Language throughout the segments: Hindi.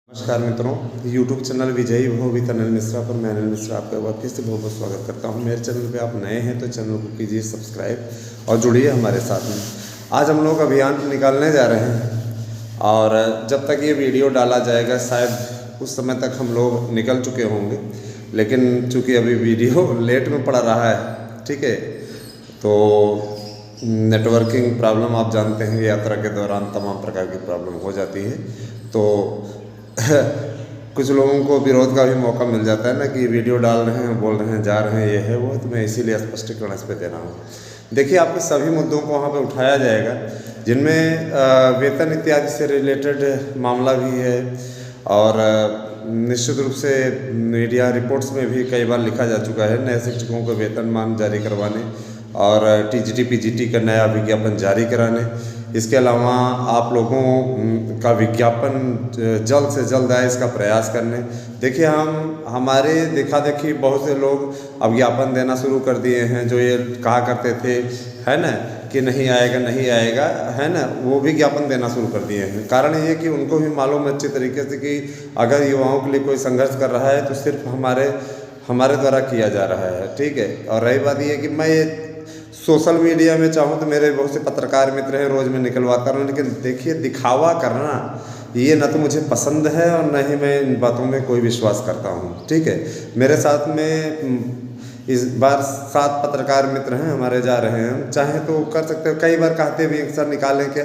नमस्कार मित्रों, यूट्यूब चैनल विजयी भव विद अनिल मिश्रा पर मैं अनिल मिश्रा आपका एक बार फिर से बहुत बहुत स्वागत करता हूं। मेरे चैनल पे आप नए हैं तो चैनल को कीजिए सब्सक्राइब और जुड़िए हमारे साथ में। आज हम लोग अभियान निकालने जा रहे हैं और जब तक ये वीडियो डाला जाएगा शायद उस समय तक हम लोग निकल चुके होंगे, लेकिन चूँकि अभी वीडियो लेट में पड़ रहा है, ठीक है, तो नेटवर्किंग प्रॉब्लम आप जानते हैं, यात्रा के दौरान तमाम प्रकार की प्रॉब्लम हो जाती है। तो कुछ लोगों को विरोध का भी मौका मिल जाता है ना कि वीडियो डाल रहे हैं, बोल रहे हैं, जा रहे हैं, ये है वो, तो मैं इसीलिए स्पष्टीकरण इस पर दे रहा हूँ। देखिए, आपके सभी मुद्दों को वहाँ पे उठाया जाएगा, जिनमें वेतन इत्यादि से रिलेटेड मामला भी है और निश्चित रूप से मीडिया रिपोर्ट्स में भी कई बार लिखा जा चुका है नए शिक्षकों को वेतनमान जारी करवाने और टीजीटी पीजीटी का नया विज्ञापन जारी कराने। इसके अलावा आप लोगों का विज्ञापन जल्द से जल्द आए इसका प्रयास करने। देखिए, हमारे देखा देखी बहुत से लोग अब विज्ञापन देना शुरू कर दिए हैं, जो ये कहा करते थे, है ना, कि नहीं आएगा नहीं आएगा, है ना, वो भी विज्ञापन देना शुरू कर दिए हैं। कारण ये कि उनको भी मालूम है अच्छी तरीके से कि अगर युवाओं के लिए कोई संघर्ष कर रहा है तो सिर्फ हमारे द्वारा किया जा रहा है, ठीक है। और रही बात ये कि मैं ये सोशल मीडिया में चाहूँ तो मेरे बहुत से पत्रकार मित्र हैं, रोज़ मैं निकलवाता रहूँ, लेकिन देखिए, दिखावा करना ये ना तो मुझे पसंद है और न ही मैं इन बातों में कोई विश्वास करता हूँ, ठीक है। मेरे साथ में इस बार 7 पत्रकार मित्र हैं हमारे, जा रहे हैं, हम चाहें तो कर सकते हैं। कई बार कहते भी सर निकालें के,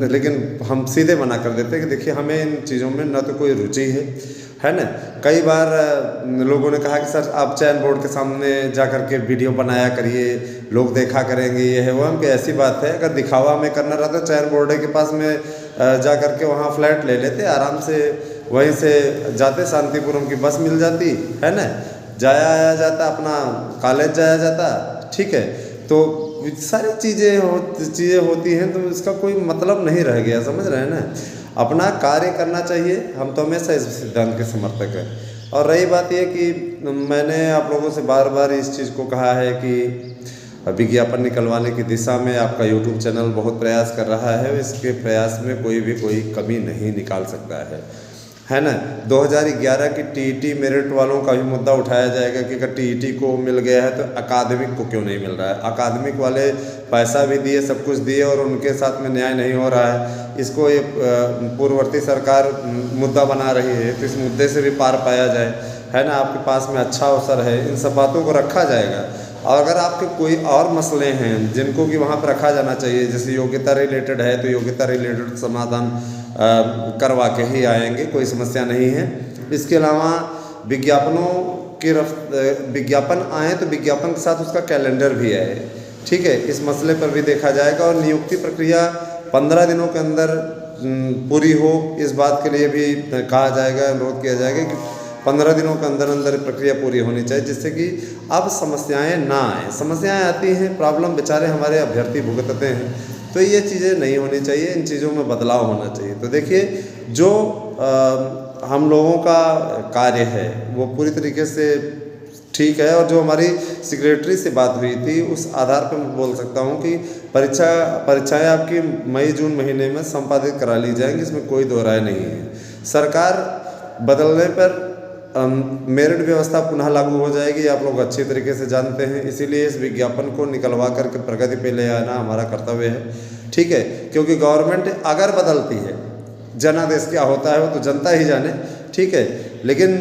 लेकिन हम सीधे मना कर देते हैं कि देखिए, हमें इन चीज़ों में न तो कोई रुचि है ना। कई बार लोगों ने कहा कि सर आप चयन बोर्ड के सामने जा कर के वीडियो बनाया करिए, लोग देखा करेंगे, ये है वो। हम कि ऐसी बात है, अगर दिखावा में करना रहता तो चयन बोर्ड के पास में जा कर के वहाँ फ्लैट ले लेते, आराम से वहीं से जाते, शांतिपुरम की बस मिल जाती, है ना, जाया आया जाता, अपना कॉलेज जाया जाता, ठीक है। तो सारी चीज़ें होती हैं, तो इसका कोई मतलब नहीं रह गया, समझ रहे हैं ना। अपना कार्य करना चाहिए, हम तो हमेशा इस सिद्धांत के समर्थक हैं। और रही बात यह कि मैंने आप लोगों से बार बार इस चीज़ को कहा है कि विज्ञापन निकलवाने की दिशा में आपका यूट्यूब चैनल बहुत प्रयास कर रहा है। इसके प्रयास में कोई कमी नहीं निकाल सकता है ना। 2011 की टीईटी मेरिट वालों का भी मुद्दा उठाया जाएगा कि अगर टीईटी को मिल गया है तो अकादमिक को क्यों नहीं मिल रहा है। अकादमिक वाले पैसा भी दिए, सब कुछ दिए और उनके साथ में न्याय नहीं हो रहा है। इसको ये पूर्ववर्ती सरकार मुद्दा बना रही है, तो इस मुद्दे से भी पार पाया जाए, है ना। आपके पास में अच्छा अवसर है, इन सब बातों को रखा जाएगा। और अगर आपके कोई और मसले हैं जिनको कि वहाँ पर रखा जाना चाहिए, जैसे योग्यता रिलेटेड है तो योग्यता रिलेटेड समाधान करवा के ही आएंगे, कोई समस्या नहीं है। इसके अलावा विज्ञापनों की विज्ञापन आए तो विज्ञापन के साथ उसका कैलेंडर भी आए, ठीक है। इस मसले पर भी देखा जाएगा और नियुक्ति प्रक्रिया 15 दिनों के अंदर पूरी हो, इस बात के लिए भी कहा जाएगा, अनुरोध किया जाएगा कि 15 दिनों के अंदर अंदर प्रक्रिया पूरी होनी चाहिए, जिससे कि अब समस्याएं ना आए। समस्याएं आती हैं, प्रॉब्लम बेचारे हमारे अभ्यर्थी भुगतते हैं, तो ये चीज़ें नहीं होनी चाहिए, इन चीज़ों में बदलाव होना चाहिए। तो देखिए, जो हम लोगों का कार्य है वो पूरी तरीके से ठीक है। और जो हमारी सेक्रेटरी से बात हुई थी, उस आधार पर मैं बोल सकता हूँ कि परीक्षाएं आपकी मई जून महीने में संपादित करा ली जाएंगी, इसमें कोई दो राय नहीं है। सरकार बदलने पर मेरिट व्यवस्था पुनः लागू हो जाएगी, आप लोग अच्छी तरीके से जानते हैं। इसीलिए इस विज्ञापन को निकलवा करके प्रगति पे ले आना हमारा कर्तव्य है, ठीक है। क्योंकि गवर्नमेंट अगर बदलती है, जनादेश क्या होता है वो तो जनता ही जाने, ठीक है। लेकिन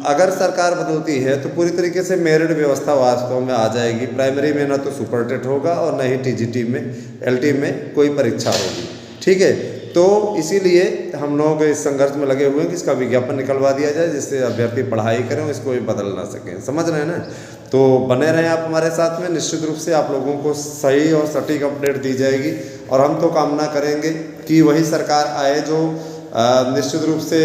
अगर सरकार बदलती है तो पूरी तरीके से मेरिट व्यवस्था वास्तव में आ जाएगी। प्राइमरी में ना तो सुपर टेट होगा और न ही टीजीटी में, एलटी में कोई परीक्षा होगी, ठीक है। तो इसीलिए हम लोग इस संघर्ष में लगे हुए हैं कि इसका विज्ञापन निकलवा दिया जाए, जिससे अभ्यर्थी पढ़ाई करें, इसको भी बदल ना सकें, समझ रहे हैं ना। तो बने रहें आप हमारे साथ में, निश्चित रूप से आप लोगों को सही और सटीक अपडेट दी जाएगी। और हम तो कामना करेंगे कि वही सरकार आए जो निश्चित रूप से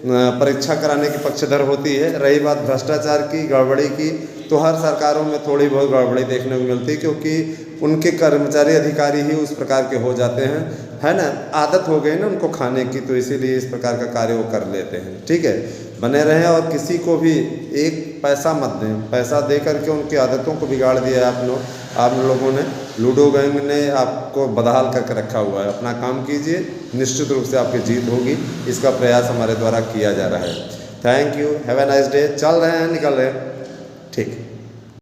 परीक्षा कराने की पक्षधर होती है। रही बात भ्रष्टाचार की, गड़बड़ी की, तो हर सरकारों में थोड़ी बहुत गड़बड़ी देखने को मिलती है, क्योंकि उनके कर्मचारी अधिकारी ही उस प्रकार के हो जाते हैं, है ना। आदत हो गई ना उनको खाने की, तो इसीलिए इस प्रकार का कार्य वो कर लेते हैं, ठीक है। बने रहें और किसी को भी एक पैसा मत दें, पैसा दे करके उनकी आदतों को बिगाड़ दिया आप लोगों ने, लूडो गैंग ने आपको बदहाल करके रखा हुआ है। अपना काम कीजिए, निश्चित रूप से आपकी जीत होगी। इसका प्रयास हमारे द्वारा किया जा रहा है। Thank you, have a nice day. चल रहे हैं, निकल रहे हैं, ठीक।